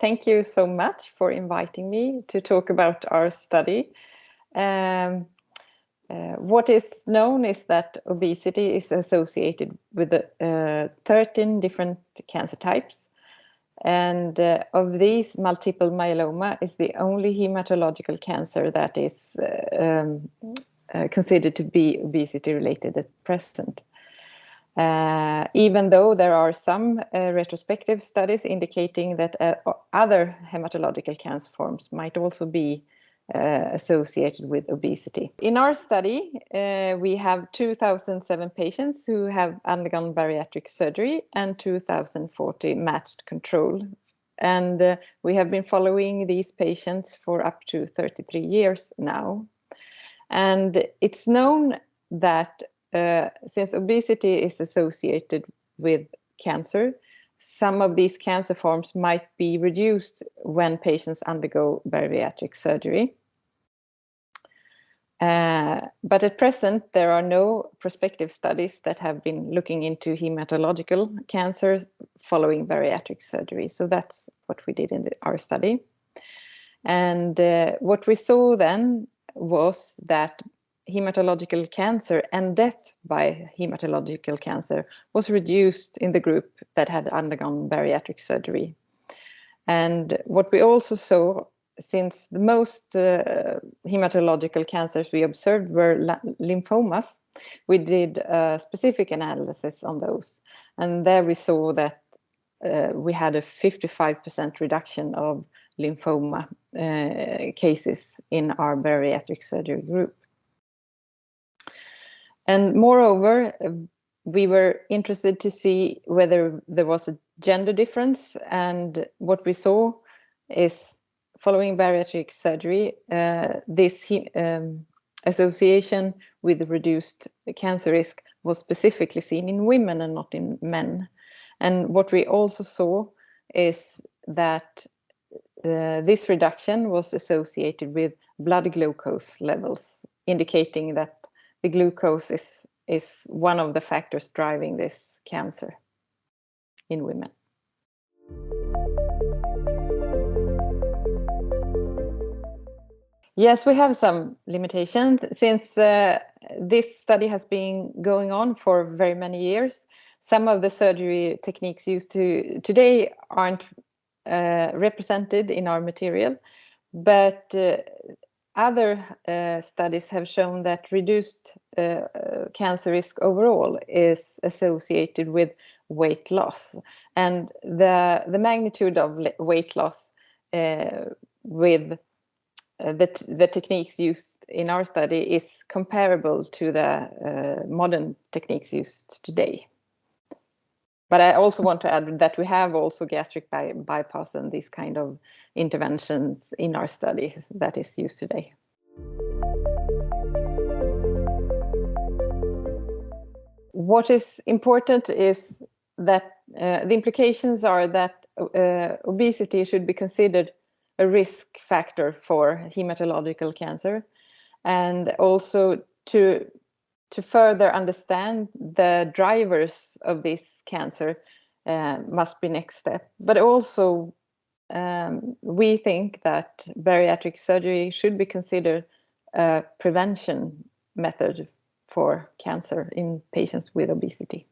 Thank you so much for inviting me to talk about our study. What is known is that obesity is associated with 13 different cancer types. And of these, multiple myeloma is the only hematological cancer that is considered to be obesity related at present. Even though there are some retrospective studies indicating that other hematological cancer forms might also be associated with obesity. In our study, we have 2,007 patients who have undergone bariatric surgery and 2,040 matched controls. And we have been following these patients for up to 33 years now. And it's known that since obesity is associated with cancer, some of these cancer forms might be reduced when patients undergo bariatric surgery. But at present, there are no prospective studies that have been looking into hematological cancers following bariatric surgery. So that's what we did in our study. And what we saw then was that hematological cancer and death by hematological cancer was reduced in the group that had undergone bariatric surgery. And what we also saw, since the most hematological cancers we observed were lymphomas, we did a specific analysis on those. And there we saw that we had a 55% reduction of lymphoma cases in our bariatric surgery group. And moreover, we were interested to see whether there was a gender difference. And what we saw is, following bariatric surgery, this association with reduced cancer risk was specifically seen in women and not in men. And what we also saw is that this reduction was associated with blood glucose levels, indicating that the glucose is one of the factors driving this cancer in women. Yes, we have some limitations. Since this study has been going on for very many years, some of the surgery techniques used today aren't represented in our material, but other studies have shown that reduced cancer risk overall is associated with weight loss. And the magnitude of weight loss with the techniques used in our study is comparable to the modern techniques used today. But I also want to add that we have also gastric bypass and these kind of interventions in our studies that is used today. What is important is that the implications are that obesity should be considered a risk factor for hematological cancer, and also to further understand the drivers of this cancer must be next step. But also we think that bariatric surgery should be considered a prevention method for cancer in patients with obesity.